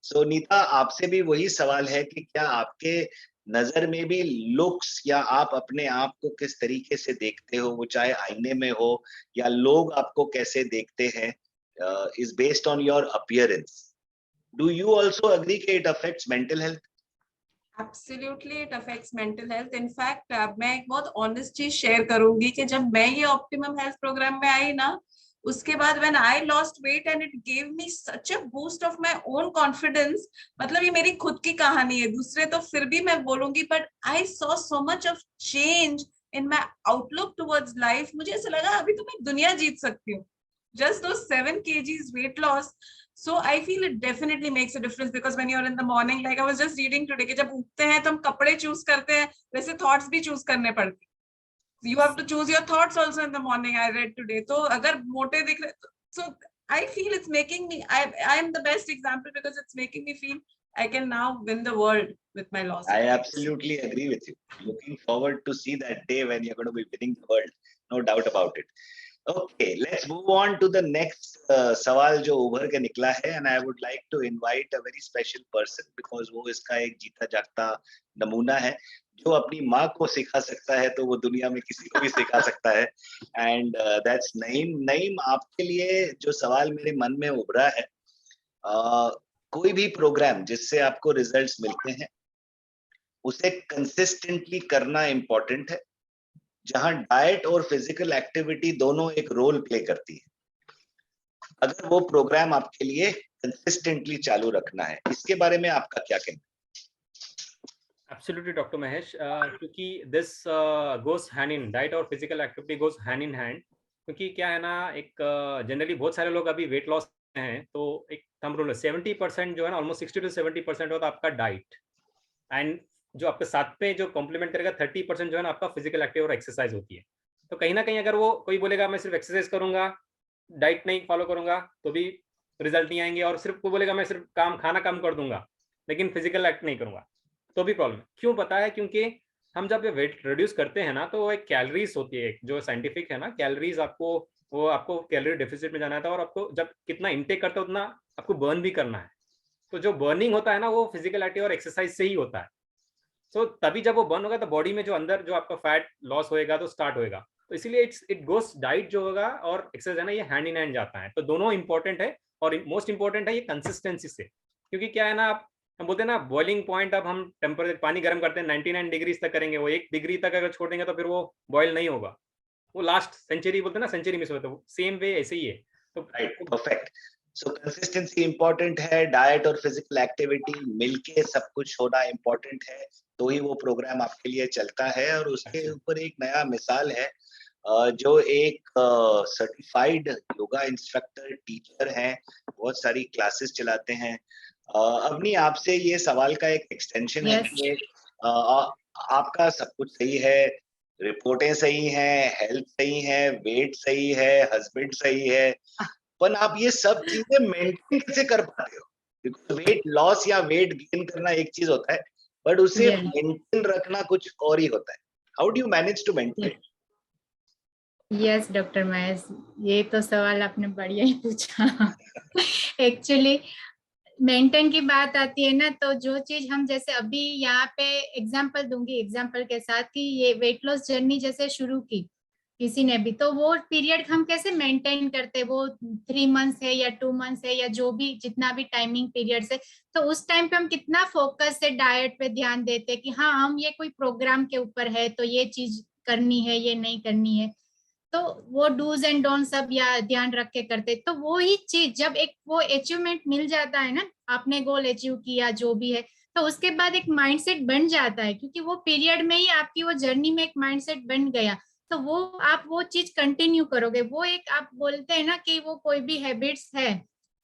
सो नीता, आपसे भी वही सवाल है कि क्या आपके नजर में भी लुक्स या आप अपने आप को किस तरीके से देखते हो, वो चाहे आईने में हो या लोग आपको कैसे देखते हैं, is based on your appearance. Do you also agree that it affects mental health? Absolutely, it affects mental health. In fact, मैं एक बहुत honest चीज शेयर करूंगी कि जब मैं ये Optimum Health प्रोग्राम में आई ना, उसके बाद when I lost weight and it gave me such a boost of my own confidence. मतलब ये मेरी खुद की कहानी है, दूसरे तो फिर भी मैं बोलूंगी, but I saw so much of change in my outlook towards life. मुझे ऐसा लगा अभी तो मैं दुनिया जीत सकती हूँ. Just those 7 kgs weight loss. So I feel it definitely makes a difference because when you're in the morning, like I was just reading today, कि जब उठते हैं तो हम कपड़े choose करते हैं, वैसे thoughts भी choose करने पड़ते हैं. You have to choose your thoughts also in the morning. I read today. तो अगर मोटे दिख रहे, so I feel it's making me. I am the best example because it's making me feel I can now win the world with my loss. I absolutely agree with you. Looking forward to see that day when you're going to be winning the world. No doubt about it. Okay, let's move on to the next सवाल जो उभर के निकला है, and I would like to invite a very special person because वो इसका एक जीता जागता नमूना है. जो अपनी माँ को सिखा सकता है तो वो दुनिया में किसी को भी सिखा सकता है. And that's Naeem. नईम, आपके लिए जो सवाल मेरे मन में उभरा है, कोई भी प्रोग्राम जिससे आपको रिजल्ट्स मिलते हैं उसे कंसिस्टेंटली करना इम्पोर्टेंट है, जहां डाइट और फिजिकल एक्टिविटी दोनों एक रोल प्ले करती है. अगर वो प्रोग्राम आपके लिए कंसिस्टेंटली चालू रखना है, इसके बारे में आपका क्या कहना है? Absolutely, Dr. Mahesh, क्योंकि this goes hand in, diet और physical activity goes hand in hand. क्योंकि क्या है ना, एक जनरली बहुत सारे लोग अभी वेट लॉस हैं, तो एक थंब रूल है 70% जो है ना, ऑलमोस्ट 60 to 70% होता है आपका डाइट, एंड जो आपके साथ पे जो कॉम्प्लीमेंट करेगा 30% जो है ना आपका फिजिकल एक्टिव और एक्सरसाइज होती है. तो कहीं ना कहीं अगर वो कोई बोलेगा मैं सिर्फ एक्सरसाइज करूंगा, डाइट नहीं फॉलो करूंगा, तो भी रिजल्ट नहीं आएंगे, और सिर्फ कोई बोलेगा मैं सिर्फ खाना कम कर दूंगा लेकिन फिजिकल एक्ट नहीं करूंगा, तो भी प्रॉब्लम है. क्यों पता है? क्योंकि हम जब वेट रिड्यूस करते हैं ना, तो एक कैलोरीज होती है, जो साइंटिफिक है ना, कैलोरीज आपको कैलोरी डेफिसिट में जाना था, और आपको जब कितना इनटेक करते हो उतना आपको बर्न भी करना है. तो जो बर्निंग होता है ना, वो फिजिकल एक्टिव और एक्सरसाइज से ही होता है. तो तभी जब वो बर्न होगा तो बॉडी में जो अंदर जो आपका फैट लॉस होएगा तो स्टार्ट होएगा. तो इसीलिए इट गोस, डाइट जो होगा और एक्सरसाइज है ना, ये हैंड इन हैंड जाता है. तो दोनों इंपॉर्टेंट है, और मोस्ट इंपॉर्टेंट है ये कंसिस्टेंसी से. क्योंकि क्या है ना, हम बोलते हैं ना बॉइलिंग पॉइंट, अब हम टेम्परेचर पानी गर्म करते हैं 99 डिग्रीज तक करेंगे, वो 1 डिग्री तक अगर छोड़ देंगे तो फिर वो बॉयल नहीं होगा, वो लास्ट सेंचुरी बोलते हैं ना, सेंचुरी मिस होता है. सेम वे ऐसे ही है. तो राइट, परफेक्ट. सो कंसिस्टेंसी इंपॉर्टेंट है, डाइट और फिजिकल एक्टिविटी मिलके सब कुछ होना इंपॉर्टेंट है, तो ही वो प्रोग्राम आपके लिए चलता है. और उसके ऊपर एक नया मिसाल है, जो एक सर्टिफाइड योगा इंस्ट्रक्टर टीचर हैं, बहुत सारी क्लासेस चलाते हैं. अवनी, आपसे ये सवाल का एक एक्सटेंशन है कि आपका सब कुछ सही है, रिपोर्टें सही हैं, हेल्थ सही है, वेट सही है, हस्बैंड सही है, पर आप ये सब चीजें मेंटेन कैसे कर पाते हो? बिकॉज वेट लॉस या वेट गेन करना एक चीज होता है, बट उसे मेंटेन रखना कुछ और ही होता है. How do you manage to maintain? Yes doctor Mahesh, ये तो सवाल आपने बढ़िया ही पूछा. एक्चुअली मेंटेन की बात आती है ना, तो जो चीज हम जैसे अभी यहाँ पे एग्जांपल दूंगी, एग्जांपल के साथ, कि ये वेट लॉस जर्नी जैसे शुरू की किसी ने भी, तो वो पीरियड हम कैसे मेंटेन करते, वो 3 मंथ्स है या 2 मंथ्स है या जो भी जितना भी टाइमिंग पीरियड है, तो उस टाइम पे हम कितना फोकस से डाइट पे ध्यान देते कि हाँ हम ये कोई प्रोग्राम के ऊपर है तो ये चीज करनी है, ये नहीं करनी है, तो वो डूज एंड डोंट सब या ध्यान रख के करते. तो वो ही चीज जब एक वो अचीवमेंट मिल जाता है ना, आपने गोल अचीव किया जो भी है, तो उसके बाद एक माइंडसेट बन जाता है, क्योंकि वो पीरियड में ही आपकी वो जर्नी में एक माइंडसेट बन गया, तो वो आप वो चीज कंटिन्यू करोगे. वो एक आप बोलते हैं ना कि वो कोई भी हैबिट्स है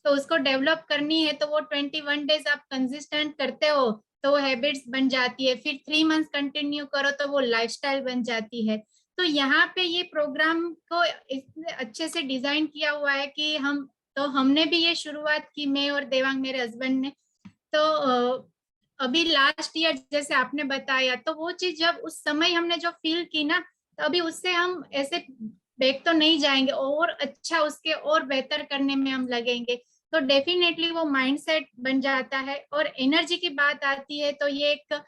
तो उसको डेवलप करनी है, तो वो 21 डेज आप कंसिस्टेंट करते हो तो वो हैबिट्स बन जाती है, फिर 3 मंथ्स कंटिन्यू करो तो वो लाइफस्टाइल बन जाती है. तो यहाँ पे ये प्रोग्राम को इतने अच्छे से डिजाइन किया हुआ है कि हमने भी ये शुरुआत की, मैं और देवांग मेरे हस्बैंड ने। तो अभी लास्ट ईयर जैसे आपने बताया, तो वो चीज जब उस समय हमने जो फील की ना, तो अभी उससे हम ऐसे बैक तो नहीं जाएंगे, और अच्छा उसके और बेहतर करने में हम लगेंगे। तो डेफिनेटली वो माइंडसेट बन जाता है। और एनर्जी की बात आती है तो ये एक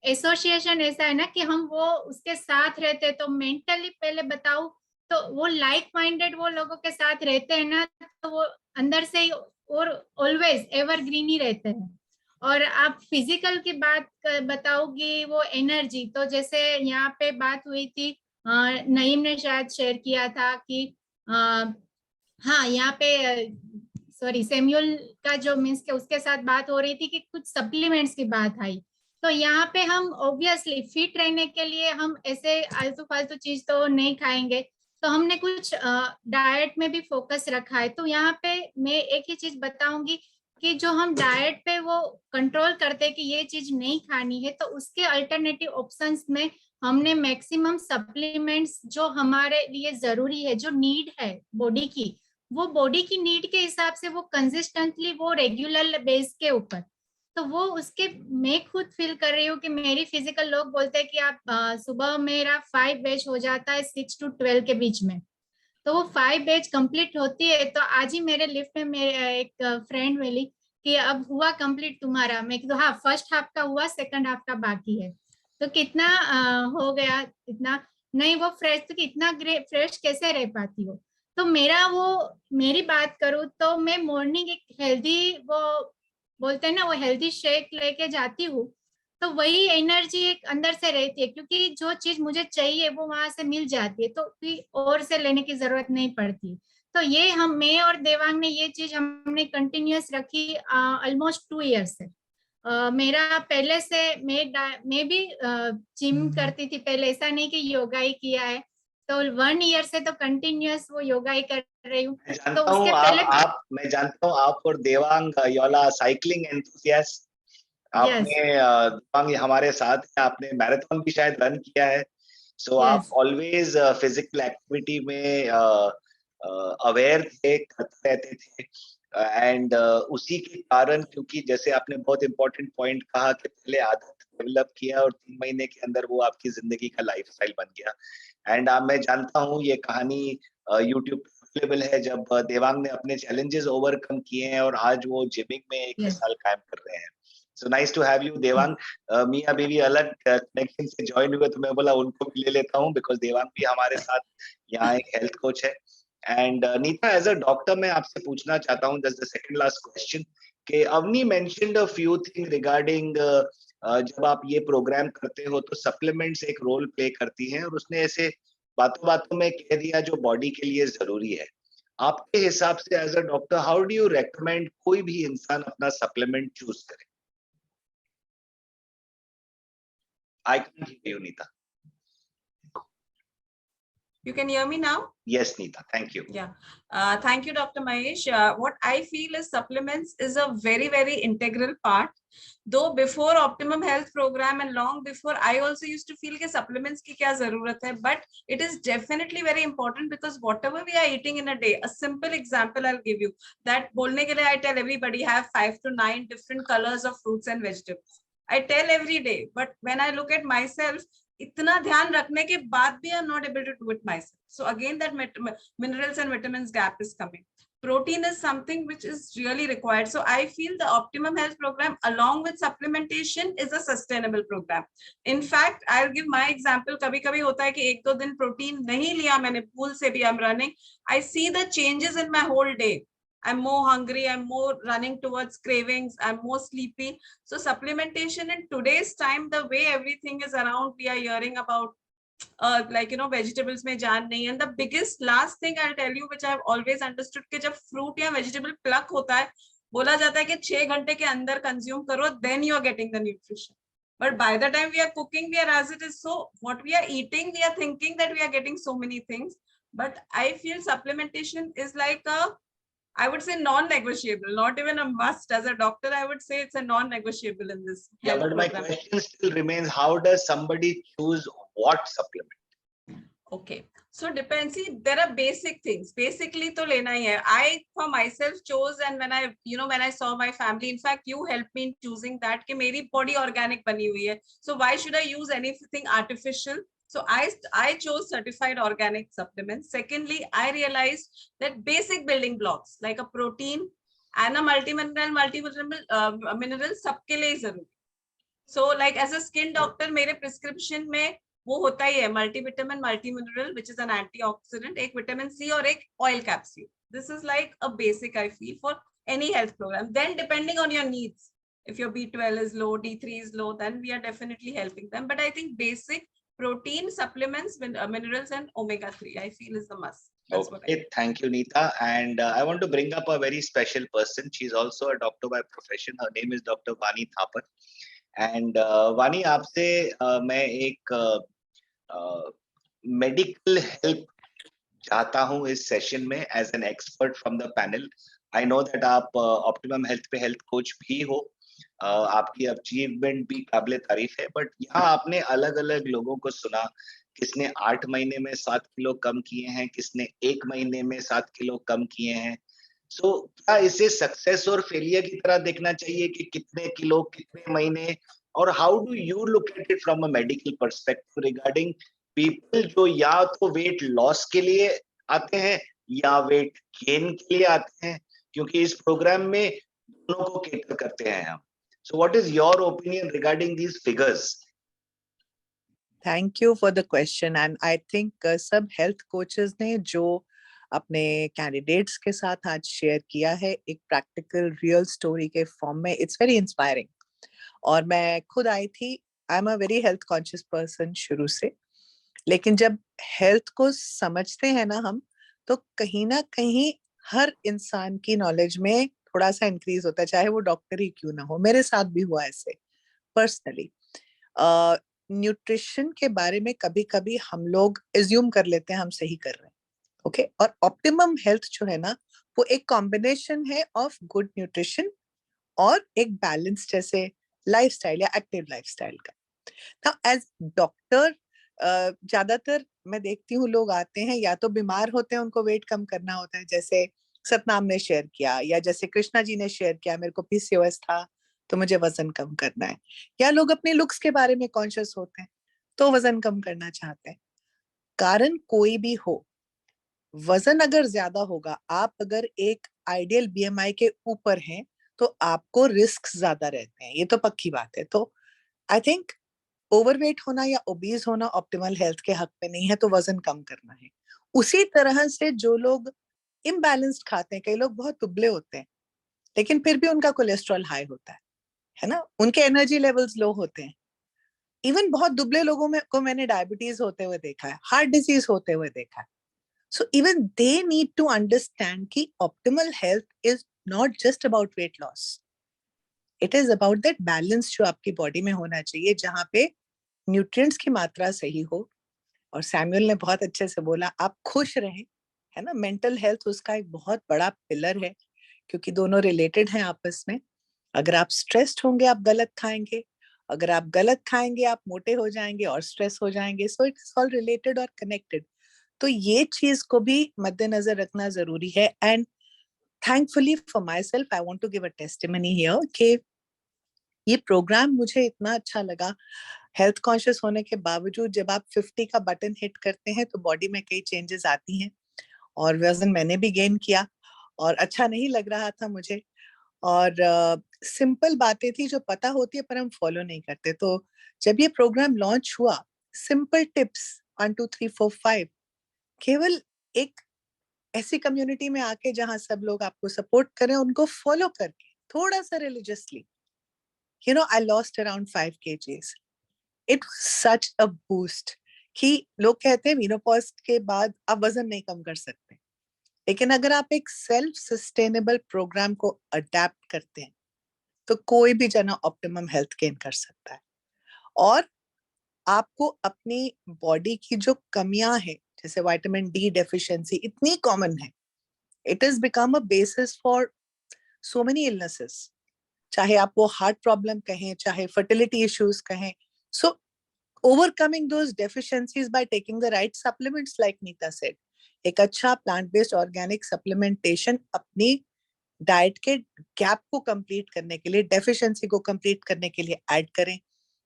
एसोसिएशन ऐसा है ना कि हम वो उसके साथ रहते हैं, तो मेंटली पहले बताऊं तो वो लाइक माइंडेड वो लोगों के साथ रहते हैं ना, तो वो अंदर से ही और ऑलवेज एवरग्रीन ही रहते हैं। और आप फिजिकल की बात बताओगी, वो एनर्जी, तो जैसे यहाँ पे बात हुई थी, नईम ने शायद शेयर किया था कि हाँ यहाँ पे सॉरी सैम्यूल का जो मीन्स के उसके साथ बात हो रही थी कि कुछ सप्लीमेंट्स की बात आई। तो यहाँ पे हम ऑब्वियसली फिट रहने के लिए हम ऐसे आलतू फालतू चीज तो नहीं खाएंगे, तो हमने कुछ डाइट में भी फोकस रखा है। तो यहाँ पे मैं एक ही चीज बताऊंगी कि जो हम डाइट पे वो कंट्रोल करते हैं कि ये चीज नहीं खानी है, तो उसके अल्टरनेटिव ऑप्शंस में हमने मैक्सिमम सप्लीमेंट्स जो हमारे लिए जरूरी है, जो नीड है बॉडी की, वो बॉडी की नीड के हिसाब से वो कंसिस्टेंटली वो रेगुलर बेस के ऊपर, तो वो उसके मैं खुद फील कर रही हूँ कि मेरी फिजिकल लोग बोलते हैं कि आप सुबह मेरा 5 बैच हो जाता है 6 to 12 के बीच में, तो वो 5 बैच कंप्लीट होती है। तो आज ही मेरे लिफ्ट में मेरे एक फ्रेंड मिली कि अब हुआ कंप्लीट तुम्हारा, मैं तो हाँ फर्स्ट हाफ का हुआ, सेकंड हाफ का बाकी है। तो कितना हो गया इतना, नहीं वो फ्रेश, तो कितना फ्रेश कैसे रह पाती हो। तो मेरी बात करूँ तो मैं मॉर्निंग एक हेल्दी वो बोलते हैं ना वो हेल्दी शेक लेके जाती हूँ, तो वही एनर्जी एक अंदर से रहती है, क्योंकि जो चीज मुझे चाहिए वो वहां से मिल जाती है, तो फिर और से लेने की जरूरत नहीं पड़ती। तो ये मैं और देवांग ने ये चीज हमने कंटिन्यूअस रखी ऑलमोस्ट 2 ईयर से। मेरा पहले से मैं भी जिम करती थी पहले, ऐसा नहीं कि योगा ही किया है, तो 1 ईयर से तो कंटिन्यूअस वो योगा ही कर रही हूँ। तो उसके पहले मैं जानता हूँ आप और देवांग योला साइकिलिंग एंथुसियास्ट। आपने देवांग हमारे साथ है, आपने मैराथन भी शायद रन किया है। सो आप ऑलवेज फिजिकल एक्टिविटी में अवेयर थे, करते रहते थे। एंड उसी के कारण, क्योंकि जैसे आपने बहुत इंपॉर्टेंट पॉइंट कहा कि पहले आदत डेवलप किया और 3 महीने के अंदर वो आपकी जिंदगी का लाइफस्टाइल बन गया। एंड मैं जानता हूँ ये कहानी यूट्यूब अवेलेबल है, जब देवांग ने अपने चैलेंजेस ओवरकम किए हैं और आज वो जिमिंग में 1 साल कायम कर रहे हैं। So nice to have you Devang. मियां बीवी अलग कनेक्शन से ज्वाइन हुए, तो मैं बोला उनको भी ले लेता हूँ, बिकॉज देवांग भी हमारे साथ यहाँ एक हेल्थ कोच है। And Nita, as a doctor मैं आपसे पूछना चाहता हूँ, just the second last question, कि Avni mentioned a few thing regarding जब आप ये प्रोग्राम करते हो तो सप्लीमेंट्स एक रोल प्ले करती हैं, और उसने ऐसे बातों बातों में कह दिया जो बॉडी के लिए जरूरी है। आपके हिसाब से as a doctor how do you recommend कोई भी इंसान अपना सप्लीमेंट चूज करे? I can't hear you, Neeta. You can hear me now? Yes, Neeta. Thank you. Yeah. Thank you, Dr. Mahesh. What I feel is supplements is a very, very integral part. Though before Optimum Health Program and long before, I also used to feel that supplements ki kya zarurat hai, but it is definitely very important, because whatever we are eating in a day, a simple example I'll give you, that bolne ke liye I tell everybody have 5 to 9 different colors of fruits and vegetables. I tell every day, but when I look at myself, इतना ध्यान रखने के बाद भी I'm not able to do it myself. So again, that minerals and vitamins gap is coming. Protein is something which is really required. So I feel the Optimum Health Program along with supplementation is a sustainable program. In fact, I'll give my example. कभी कभी होता है कि 1-2 दिन प्रोटीन नहीं लिया मैंने, भूल से भी I'm running, I see the changes in my whole day. I'm more hungry, I'm more running towards cravings, I'm more sleepy. So supplementation in today's time, the way everything is around, we are hearing about like vegetables mein jaan nahi, and the biggest last thing I'll tell you, which I've always understood, कि जब fruit या vegetable pluck होता है, बोला जाता है कि 6 घंटे के अंदर consume करो, then you are getting the nutrition. But by the time we are cooking, we are as it is. So what we are eating, we are thinking that we are getting so many things. But I feel supplementation is like I would say non-negotiable, not even a must. As a doctor, I would say it's a non-negotiable in this. Yeah, but my question still remains, how does somebody choose what supplement? Okay, so depends. See, there are basic things. Basically, to lena hi hai. I for myself chose, and when I saw my family. In fact, you helped me in choosing that. कि मेरी body organic बनी हुई है. So why should I use anything artificial? So I chose certified organic supplements. Secondly, I realized that basic building blocks like a protein and a multivitamin, mineral सबके लिए जरूरी. So like as a skin doctor, मेरे prescription में वो होता ही है multivitamin, multimineral, which is an antioxidant, एक vitamin C और एक oil capsule. This is like a basic I feel for any health program. Then depending on your needs, if your B12 is low, D3 is low, then we are definitely helping them. But I think basic protein supplements, minerals and omega-3, I feel is the must. That's what I Okay, thank you, Neeta. And I want to bring up a very special person. She's also a doctor by profession. Her name is Dr. Vani Thapar. And Vani, आपसे मैं एक मेडिकल हेल्प चाहता हूँ इस सेशन में as an expert from the panel. I know that आप ऑप्टिमम हेल्थ पे हेल्थ कोच भी हो. आपकी अचीवमेंट भी काबिल तारीफ है, बट यहाँ आपने अलग अलग लोगों को सुना. किसने 8 महीने में 7 किलो कम किए हैं, किसने 1 महीने में 7 किलो कम किए हैं. सो क्या इसे सक्सेस और फेलियर की तरह देखना चाहिए कि कितने किलो कितने महीने, और how do you look at it from a medical perspective regarding people जो या तो वेट लॉस के लिए आते हैं या वेट गेन के लिए आते हैं, क्योंकि इस प्रोग्राम में दोनों को केटर करते हैं हम. So what is your opinion regarding these figures? Thank you for the question. And I think सब हेल्थ कोचेस ने जो अपने कैंडिडेट्स के साथ आज शेयर किया है एक प्रैक्टिकल रियल स्टोरी के फॉर्म में, इट्स वेरी इंस्पायरिंग. और मैं खुद आई थी, I am a very health conscious person शुरू से, लेकिन जब हेल्थ को समझते हैं ना हम, तो कहीं ना कहीं हर इंसान की नॉलेज में थोड़ा सा इंक्रीज होता है, चाहे वो डॉक्टर ही क्यों ना हो. मेरे साथ भी हुआ ऐसे पर्सनली. न्यूट्रिशन के बारे में कभी कभी हम लोग एज्यूम कर लेते हैं हम सही कर रहे हैं. ओके, और ऑप्टिमम हेल्थ जो है ना, वो एक कॉम्बिनेशन है ऑफ गुड न्यूट्रिशन और एक बैलेंस जैसे लाइफस्टाइल या एक्टिव लाइफस्टाइल का. ना एज डॉक्टर ज्यादातर मैं देखती हूँ लोग आते हैं या तो बीमार होते हैं, उनको वेट कम करना होता है, जैसे सतनाम ने शेयर किया या जैसे कृष्णा जी ने शेयर किया, मेरे को पीसीओएस था तो मुझे वजन कम करना है. या लोग अपने लुक्स के बारे में कॉन्शियस होते हैं तो वजन कम करना चाहते हैं. कारण कोई भी हो, वजन अगर ज्यादा होगा, आप अगर एक आइडियल बीएमआई के ऊपर हैं तो आपको रिस्क ज्यादा रहते हैं, ये तो पक्की बात है. तो आई थिंक ओवरवेट होना या ओबीज होना ऑप्टिमल हेल्थ के हक में नहीं है, तो वजन कम करना है. उसी तरह से जो लोग इम्बैलेंस्ड खाते हैं, कई लोग बहुत दुबले होते हैं लेकिन फिर भी उनका कोलेस्ट्रॉल हाई होता है ना, उनके एनर्जी लेवल्स लो होते हैं. इवन बहुत दुबले लोगों में को मैंने डायबिटीज होते हुए देखा है, हार्ट डिजीज होते हुए देखा है. So even they need to understand कि optimal health is not just about weight loss, it is about that balance जो आपकी बॉडी में होना चाहिए, जहां पे न्यूट्रिएंट्स की मात्रा सही हो. और सैमुअल ने बहुत अच्छे से बोला, आप खुश रहें, है ना. मेंटल हेल्थ उसका एक बहुत बड़ा पिलर है, क्योंकि दोनों रिलेटेड हैं आपस में. अगर आप स्ट्रेस्ड होंगे आप गलत खाएंगे, अगर आप गलत खाएंगे आप मोटे हो जाएंगे और स्ट्रेस हो जाएंगे. सो इट्स ऑल रिलेटेड और कनेक्टेड. तो ये चीज को भी मद्देनजर रखना जरूरी है. And thankfully for myself I want to give a testimony here कि ये प्रोग्राम मुझे इतना अच्छा लगा. हेल्थ कॉन्शियस होने के बावजूद जब आप 50 का बटन हिट करते हैं तो बॉडी में कई चेंजेस आती हैं, और वजन मैंने भी गेन किया और अच्छा नहीं लग रहा था मुझे. और सिंपल बातें थी जो पता होती है पर हम फॉलो नहीं करते. तो जब ये प्रोग्राम लॉन्च हुआ, सिंपल टिप्स 1 2 3 4 5, केवल एक ऐसी कम्युनिटी में आके जहां सब लोग आपको सपोर्ट करें, उनको फॉलो करके थोड़ा सा religiously, you know, I lost around 5 kgs. It was such a boost कि लोग कहते हैं मेनोपॉज के बाद आप वजन नहीं कम कर सकते, लेकिन अगर आप एक सेल्फ सस्टेनेबल प्रोग्राम को अडेप्ट करते हैं तो कोई भी जना ऑप्टिमम हेल्थ गेन कर सकता है. और आपको अपनी बॉडी की जो कमियां हैं, जैसे विटामिन डी डेफिशिएंसी इतनी कॉमन है, it is become a basis for so many illnesses, चाहे आप वो हार्ट प्रॉब्लम कहें, चाहे फर्टिलिटी इश्यूज कहें. सो overcoming those deficiencies by taking the right supplements like Neeta said. एक अच्छा plant based organic supplementation अपनी डाइट के गैप को कंप्लीट करने के लिए, डेफिशिएंसी को कंप्लीट करने के लिए ऐड करें,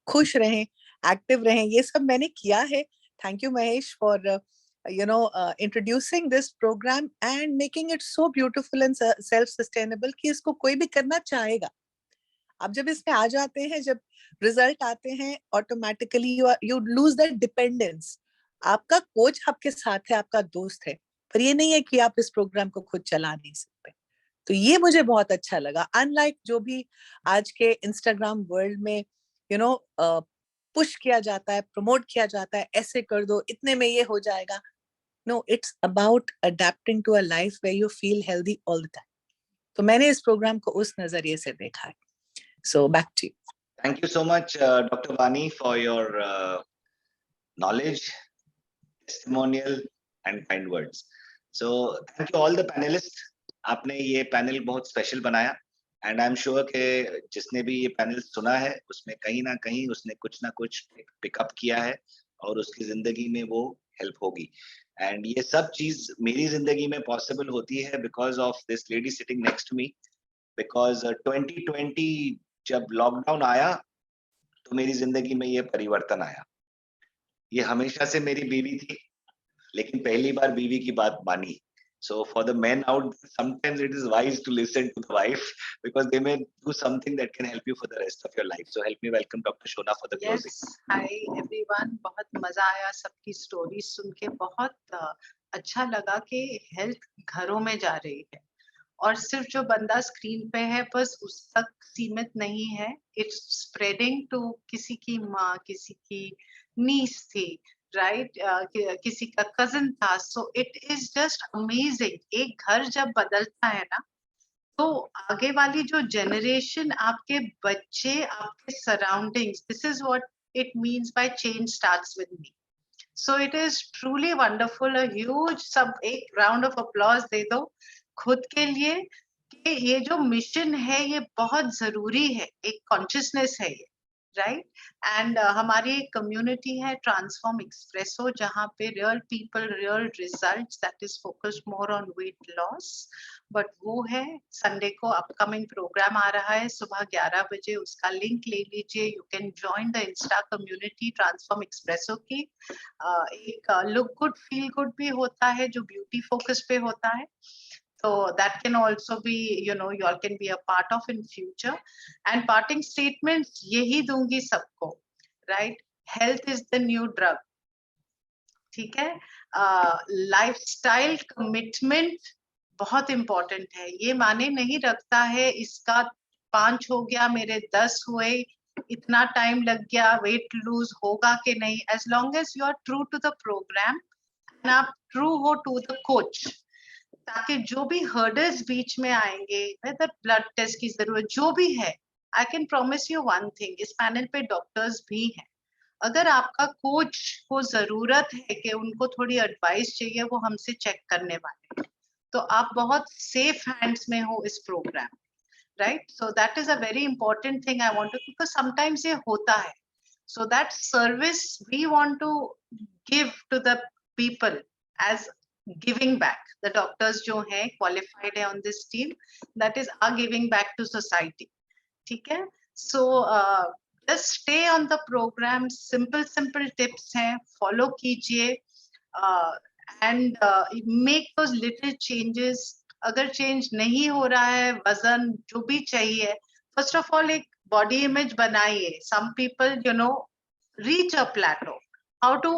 खुश रहें, एक्टिव रहें, ये सब मैंने किया है. Thank you Mahesh for introducing this program and making it so beautiful and self sustainable कि इसको कोई भी करना चाहेगा. अब जब इसमें आ जाते हैं, जब रिजल्ट आते हैं, automatically you lose that dependence. आपका कोच आपके साथ है, आपका दोस्त है, पर ये नहीं है कि आप इस प्रोग्राम को खुद चला नहीं सकते. तो ये मुझे बहुत अच्छा लगा. अनलाइक जो भी आज के इंस्टाग्राम वर्ल्ड में पुश किया जाता है, प्रमोट किया जाता है, ऐसे कर दो, इतने में ये हो जाएगा. No, it's about adapting to a life where you feel healthy all the time. तो मैंने इस प्रोग्राम को उस नजरिए से देखा है. So back to you. Thank you so much, Dr. Vani, for your knowledge, testimonial, and kind words. So thank you all the panelists. आपने ये पैनल बहुत स्पेशल बनाया, एंड आई एम श्योर कि जिसने भी ये पैनल सुना है उसमें कहीं ना कहीं उसने कुछ ना कुछ पिकअप किया है और उसकी जिंदगी में वो हेल्प होगी. एंड ये सब चीज मेरी जिंदगी में पॉसिबल होती है because of this lady sitting next to me. Because 2020 जब लॉकडाउन आया तो मेरी जिंदगी में ये परिवर्तन आया. ये हमेशा से मेरी बीवी थी, लेकिन पहली बार बीवी की बात मानी. So for the men out, sometimes it is wise to listen to the wife because they may do something that can help you for the rest of your life. So help me welcome Dr. Shona for the closing. Yes, hi everyone. बहुत मजा आया सबकी स्टोरी सुन के. बहुत अच्छा लगा कि हेल्थ घरों में जा रही है और सिर्फ जो बंदा स्क्रीन पे है बस उस तक सीमित नहीं है. इट्स स्प्रेडिंग टू किसी की माँ, किसी की नीस थी, राइट, किसी का कजन था. So it is just amazing. एक घर जब बदलता है ना तो आगे वाली जो जनरेशन, आपके बच्चे, आपके surroundings, this is what it means by change starts with me. So it is truly wonderful. A huge, सब एक राउंड ऑफ अप्लॉज दे दो खुद के लिए कि ये जो मिशन है ये बहुत जरूरी है. एक कॉन्शियसनेस है ये, राइट. एंड हमारी एक कम्युनिटी है ट्रांसफॉर्म एक्सप्रेसो, जहाँ पे real people, real results, that is focused more on weight loss. But वो है, संडे को अपकमिंग प्रोग्राम आ रहा है सुबह 11 बजे, उसका लिंक ले लीजिए. You can join the Insta community transform espresso की. एक लुक गुड फील गुड भी होता है जो ब्यूटी फोकस पे होता है. So that can also be, you all can be a part of in future. And parting statements यही दूंगी सबको, right? Health is the new drug. ठीक है. Lifestyle commitment बहुत important है. ये माने नहीं रखता है इसका 5 हो गया, मेरे 10 हुए, इतना टाइम लग गया, वेट लूज होगा कि नहीं. As long as you are true to the program and आप true हो to the coach, ताकि जो भी हर्डल्स बीच में आएंगे, वेदर ब्लड टेस्ट की जरूरत जो भी है, I can promise you one thing, इस पैनल पे डॉक्टर्स भी हैं. अगर आपका कोच को जरूरत है कि उनको थोड़ी एडवाइस चाहिए, वो हमसे चेक करने वाले हैं. तो आप बहुत सेफ हैंड्स में हो इस program, right. So that is a very important thing I want to, because sometimes ये होता है. So that service we want to give to the people as giving back. The doctors जो हैं qualified है on this team, that is are giving back to society. ठीक है. So just stay on the program. Simple tips हैं, follow कीजिए and make those little changes. अगर change नहीं हो रहा है, वजन जो भी चाहिए, first of all एक body image बनाइए. Some people reach a plateau. How to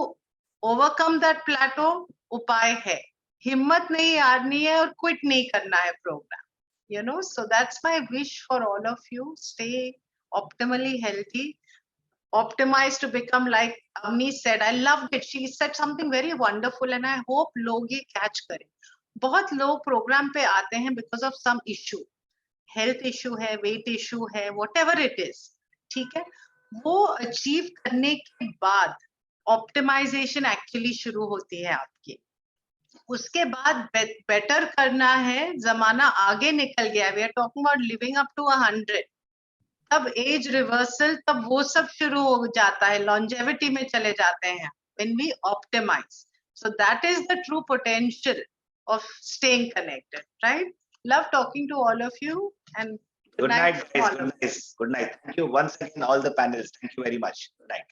overcome that plateau? उपाय है. हिम्मत नहीं हारनी है और क्विट नहीं करना है programme. So that's my wish for all of you. Stay optimally healthy, optimize to become like Avni said. I loved it. She said something very wonderful and I hope लोग ये catch करें. बहुत लोग प्रोग्राम पे आते हैं because of some issue, health issue है, weight issue है, whatever it is. ठीक है. वो अचीव करने के बाद ऑप्टिमाइजेशन एक्चुअली शुरू होती है आपकी. उसके बाद बेटर करना है. जमाना आगे निकल गया. We are talking about living up to 100. तब एज रिवर्सल, तब वो सब शुरू हो जाता है, लॉन्जेविटी में चले जाते हैं when we optimize. So that is the true potential of staying connected, right? Love talking to all of you, and Good night, to all guys. of you. Good night. Thank you once again, all the panelists. Thank you very much. Good night.